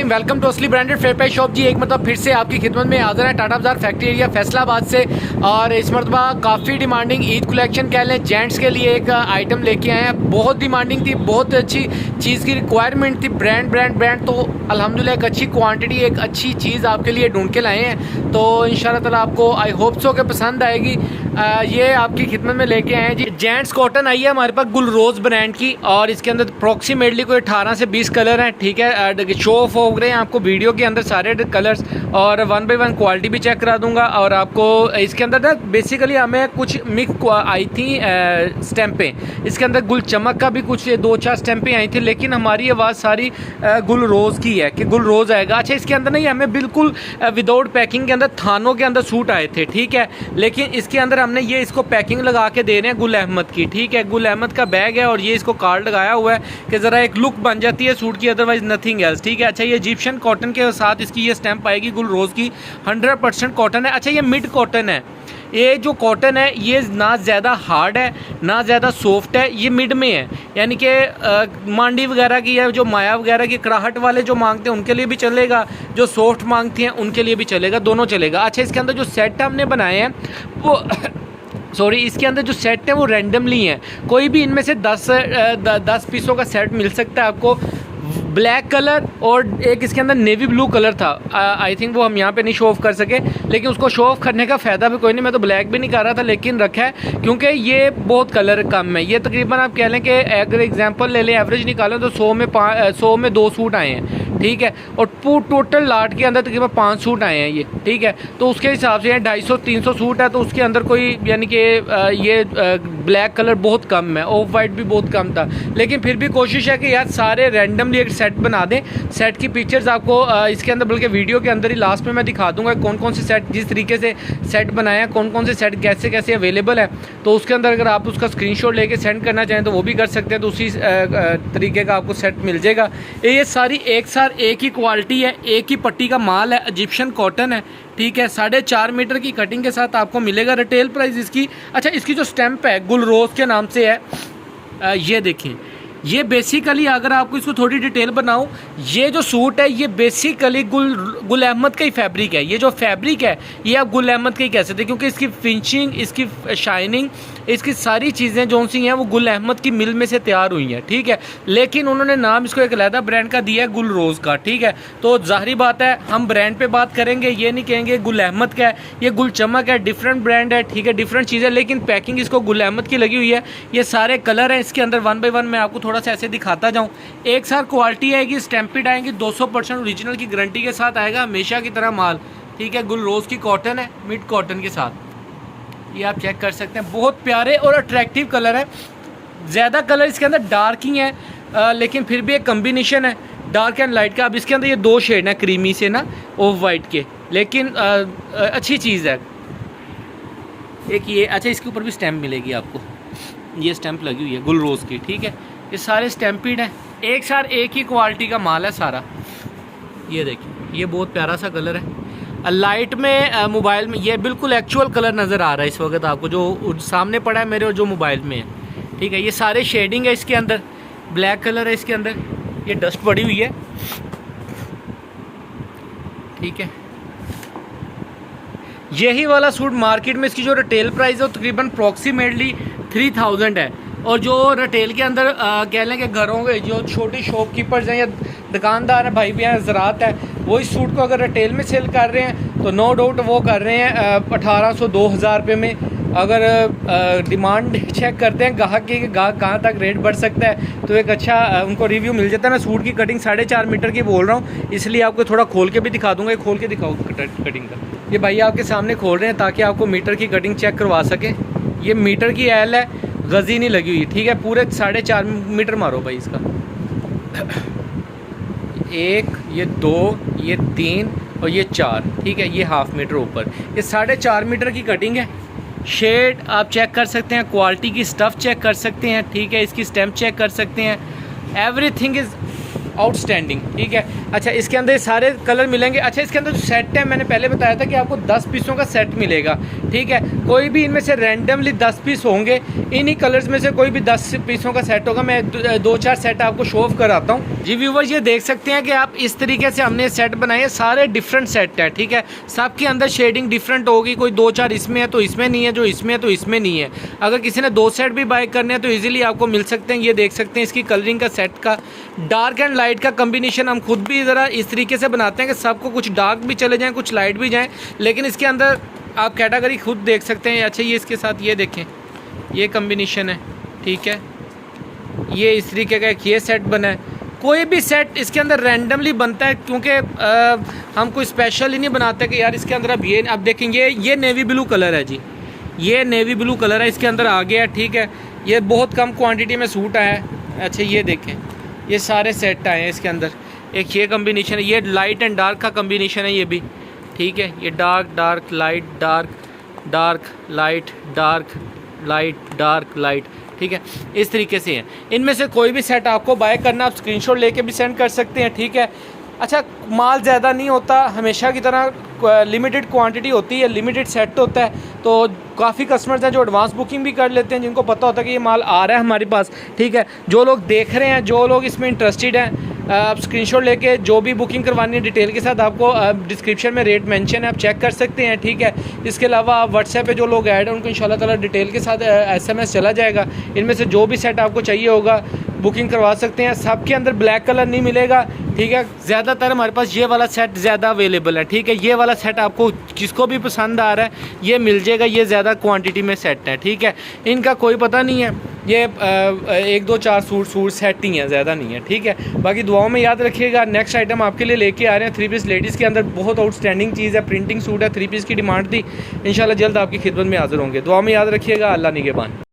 Time welcome to असली branded fair price shop जी। एक मतलब फिर से आपकी खिदमत में हाजिर है टाटा बाजार फैक्ट्री एरिया फैसलाबाद से। और इस मरतबा काफ़ी डिमांडिंग ईद कलेक्शन कह लें जेंट्स के लिए एक आइटम लेके आए हैं। बहुत डिमांडिंग थी, बहुत अच्छी चीज़ की रिक्वायरमेंट थी। ब्रांड तो अल्हम्दुलिल्लाह एक अच्छी क्वांटिटी एक अच्छी चीज़ आपके लिए ढूंढ के लाए हैं। तो इंशाल्लाह ताला आपको आई होप सो के पसंद आएगी। ये आपकी खिदमत में लेके आए हैं जी। जेंट्स कॉटन आई है हमारे पास गुलरोज ब्रांड की, और इसके अंदर अप्रॉक्सीमेटली कोई 18 से 20 कलर हैं। ठीक है, शो ऑफ हो रहे हैं आपको वीडियो के अंदर सारे कलर्स, और 1 बाय 1 क्वालिटी भी चेक करा दूंगा। और आपको इसके अंदर ना बेसिकली हमें कुछ मिक्स आई थी स्टैंपें। इसके अंदर गुल चमक का भी कुछ 2-4 स्टैंपें आई थी, लेकिन हमारी आवाज़ सारी गुल रोज़ की है कि गुल रोज़ आएगा। अच्छा, इसके अंदर नहीं हमें बिल्कुल विदाउट पैकिंग के अंदर थानों के अंदर सूट आए थे। ठीक है, लेकिन इसके अंदर हमने ये इसको पैकिंग लगा के दे रहे हैं गुल अहमद की। ठीक है, गुल अहमद का बैग है और ये इसको कार्ड लगाया हुआ है कि ज़रा एक लुक बन जाती है सूट की, अदरवाइज नथिंग एल्स। ठीक है, अच्छा ये इजिप्शियन कॉटन के साथ इसकी ये स्टैंप आएगी गुल रोज़ की। 100% कॉटन है। अच्छा, ये मिड कॉटन है। ये जो कॉटन है ये ना ज़्यादा हार्ड है ना ज़्यादा सॉफ्ट है, ये मिड में है। यानी कि मांडी वगैरह की या जो माया वगैरह की कड़ाहट वाले जो मांगते हैं उनके लिए भी चलेगा, जो सॉफ्ट मांगती हैं उनके लिए भी चलेगा, दोनों चलेगा। अच्छा, इसके अंदर जो सेट हमने बनाए हैं वो सॉरी इसके अंदर जो सेट है वो रैंडमली है। कोई भी इनमें से 10 पीसों का सेट मिल सकता है आपको। ब्लैक कलर और एक इसके अंदर नेवी ब्लू कलर था। आई थिंक वो हम यहाँ पे नहीं शो ऑफ कर सके, लेकिन उसको शो ऑफ करने का फ़ायदा भी कोई नहीं। मैं तो ब्लैक भी नहीं कर रहा था, लेकिन रखा है क्योंकि ये बहुत कलर कम है। ये तकरीबन आप कह लें कि अगर एग्जांपल ले लें, एवरेज निकालें तो 100 में 2 सूट आए हैं। ठीक है, और टोटल लाट के अंदर तकरीबन 5 सूट आए हैं ये। ठीक है, तो उसके हिसाब से 250-300 सूट है, तो उसके अंदर कोई यानी कि ये ब्लैक कलर बहुत कम है, ऑफ वाइट भी बहुत कम था। लेकिन फिर भी कोशिश है कि यार सारे रैंडमली एक सेट बना दें। सेट की पिक्चर्स आपको इसके अंदर बल्कि वीडियो के अंदर ही लास्ट में मैं दिखा दूंगा कौन कौन से सेट जिस तरीके से सेट बनाए हैं, कौन कौन से सेट कैसे कैसे अवेलेबल है। तो उसके अंदर अगर आप उसका स्क्रीनशॉट लेके सेंड करना चाहें तो वो भी कर सकते हैं, तो उसी तरीके का आपको सेट मिल जाएगा। ये सारी एक ही क्वालिटी है, एक ही पट्टी का माल है, इजिप्शियन कॉटन है। ठीक है, 4.5 मीटर की कटिंग के साथ आपको मिलेगा। रिटेल प्राइस इसकी, अच्छा इसकी जो स्टैंप है गुल रोज़ के नाम से है। ये देखें, ये बेसिकली अगर आपको इसको थोड़ी डिटेल बनाऊं, ये जो सूट है ये बेसिकली गुल अहमद का ही फैब्रिक है। ये जो फैब्रिक है ये आप गुल अहमद का ही कह सकते हैं, क्योंकि इसकी फिनिशिंग, इसकी शाइनिंग, इसकी सारी चीज़ें जो सी हैं वो गुल अहमद की मिल में से तैयार हुई हैं। ठीक है, लेकिन उन्होंने नाम इसको एक अलहदा ब्रांड का दिया है गुल रोज़ का। ठीक है, तो जाहिर बात है हम ब्रांड पे बात करेंगे, ये नहीं कहेंगे गुल अहमद का है, ये गुल चमक है, डिफरेंट ब्रांड है। ठीक है, डिफरेंट चीज़ें, लेकिन पैकिंग इसको गुल अहमद की लगी हुई है। ये सारे कलर हैं इसके अंदर। 1 बाय 1 मैं आपको थोड़ा सा ऐसे दिखाता जाऊं। एक साथ क्वालिटी आएगी, स्टैंपिड आएंगी, 200% ओरिजिनल की गारंटी के साथ आएगा हमेशा की तरह माल। ठीक है, गुल रोज़ की कॉटन है मिड कॉटन के साथ, ये आप चेक कर सकते हैं। बहुत प्यारे और अट्रैक्टिव कलर है। ज़्यादा कलर इसके अंदर डार्क ही है, लेकिन फिर भी एक कम्बिनेशन है डार्क एंड लाइट का। अब इसके अंदर ये 2 शेड हैं क्रीमी से ना ऑफ वाइट के, लेकिन अच्छी चीज़ है। एक ये, अच्छा इसके ऊपर भी स्टैम्प मिलेगी आपको, ये स्टैंप लगी हुई है गुल रोज़ की। ठीक है, ये सारे स्टैंपिड हैं, एक साथ एक ही क्वालिटी का माल है सारा। ये देखिए, ये बहुत प्यारा सा कलर है। लाइट में मोबाइल में ये बिल्कुल एक्चुअल कलर नज़र आ रहा है इस वक्त आपको, जो सामने पड़ा है मेरे और जो मोबाइल में है। ठीक है, ये सारे शेडिंग है इसके अंदर, ब्लैक कलर है इसके अंदर, ये डस्ट पड़ी हुई है। ठीक है, यही वाला सूट मार्केट में इसकी जो रिटेल प्राइस है वो तकरीबन अप्रॉक्सीमेटली 3000 है। और जो रिटेल के अंदर कह लें कि घरों के जो छोटे शॉपकीपर्स हैं या दुकानदार हैं, भाई बहन ज़रात है, वो इस सूट को अगर रिटेल में सेल कर रहे हैं तो नो डाउट वो कर रहे हैं 1800-2000 रुपये में। अगर डिमांड चेक करते हैं गाहक की, गाहक कहाँ तक रेट बढ़ सकता है, तो एक अच्छा उनको रिव्यू मिल जाता है। मैं सूट की कटिंग 4.5 मीटर की बोल रहा हूँ, इसलिए आपको थोड़ा खोल के भी दिखा दूँगा। खोल के दिखाओ कटिंग का, ये भाई आपके सामने खोल रहे हैं ताकि आपको मीटर की कटिंग चेक करवा सकें। ये मीटर की एल है, गज़ी नहीं लगी हुई। ठीक है, पूरे 4.5 मीटर मारो भाई इसका। 1, ये 2, ये 3 और ये 4। ठीक है, ये हाफ मीटर ऊपर, ये 4.5 मीटर की कटिंग है। शेड आप चेक कर सकते हैं, क्वालिटी की स्टफ़ चेक कर सकते हैं। ठीक है, इसकी स्टैम्प चेक कर सकते हैं, एवरीथिंग इज़ आउटस्टैंडिंग। ठीक है, अच्छा इसके अंदर सारे कलर मिलेंगे। अच्छा, इसके अंदर जो सेट है मैंने पहले बताया था कि आपको 10 पीसों का सेट मिलेगा। ठीक है, कोई भी इनमें से रैंडमली 10 पीस होंगे, इन्हीं कलर्स में से कोई भी 10 पीसों का सेट होगा। मैं 2-4 सेट आपको शो ऑफ कराता हूँ। जी व्यूवर्स, ये देख सकते हैं कि आप इस तरीके से हमने सेट बनाए हैं, सारे डिफरेंट सेट है, ठीक है। सबके अंदर शेडिंग डिफरेंट होगी, कोई 2-4 इसमें है तो इसमें नहीं है, जो इसमें है तो इसमें नहीं है। अगर किसी ने 2 सेट भी बाय करने हैं तो ईजिली आपको मिल सकते हैं। ये देख सकते हैं इसकी कलरिंग का सेट का डार्क एंड लाइट का कम्बिनेशन हम खुद भी ज़रा इस तरीके से बनाते हैं कि सबको कुछ डार्क भी चले जाएँ, कुछ लाइट भी जाएँ, लेकिन इसके अंदर आप कैटेगरी खुद देख सकते हैं। अच्छा, ये इसके साथ ये देखें, ये कम्बिनेशन है, ठीक है। ये इस तरीके का एक ये सेट बना है। कोई भी सेट इसके अंदर रैंडमली बनता है, क्योंकि हम कोई स्पेशल ही नहीं बनाते कि यार इसके अंदर अब ये, अब देखेंगे ये नेवी ब्लू कलर है जी, ये नेवी ब्लू कलर है, इसके अंदर आ गया, ठीक है। ये बहुत कम क्वांटिटी में सूट आया है। अच्छा, ये देखें, ये सारे सेट आए हैं इसके अंदर। एक ये कम्बिनेशन है, ये लाइट एंड डार्क का कम्बिनेशन है ये भी, ठीक है। ये dark dark light, dark dark light, dark light, dark light, ठीक है। इस तरीके से है। इनमें से कोई भी सेट आपको बाय करना, आप स्क्रीनशॉट लेके भी सेंड कर सकते हैं, ठीक है। अच्छा, माल ज़्यादा नहीं होता, हमेशा की तरह लिमिटेड क्वांटिटी होती है, लिमिटेड सेट होता है, तो काफ़ी कस्टमर्स हैं जो एडवांस बुकिंग भी कर लेते हैं, जिनको पता होता है कि ये माल आ रहा है हमारे पास, ठीक है। जो लोग देख रहे हैं, जो लोग इसमें इंटरेस्टेड हैं, आप स्क्रीनशॉट लेके जो भी बुकिंग करवानी है डिटेल के साथ, आपको डिस्क्रिप्शन में रेट मेंशन है, आप चेक कर सकते हैं, ठीक है। इसके अलावा आप व्हाट्सएप पे जो लोग ऐड हैं उनको इंशाल्लाह ताला डिटेल के साथ SMS चला जाएगा। इनमें से जो भी सेट आपको चाहिए होगा बुकिंग करवा सकते हैं। सबके अंदर ब्लैक कलर नहीं मिलेगा, ठीक है। ज़्यादातर हमारे पास ये वाला सेट ज़्यादा अवेलेबल है, ठीक है। ये वाला सेट आपको जिसको भी पसंद आ रहा है ये मिल जाएगा, ये ज़्यादा क्वांटिटी में सेट है, ठीक है। इनका कोई पता नहीं है, ये 1-2-4 सूट सेट ही हैं, ज़्यादा नहीं है, ठीक है। बाकी दुआओं में याद रखिएगा। नेक्स्ट आइटम आपके लिए लेके आ रहे हैं 3 पीस लेडीज़ के अंदर बहुत आउटस्टैंडिंग चीज़ है, प्रिंटिंग सूट है, 3 पीस की डिमांड थी। इंशाल्लाह जल्द आपकी खिदमत में हाज़िर होंगे। दुआ में याद रखिएगा। अल्लाह निगहबान।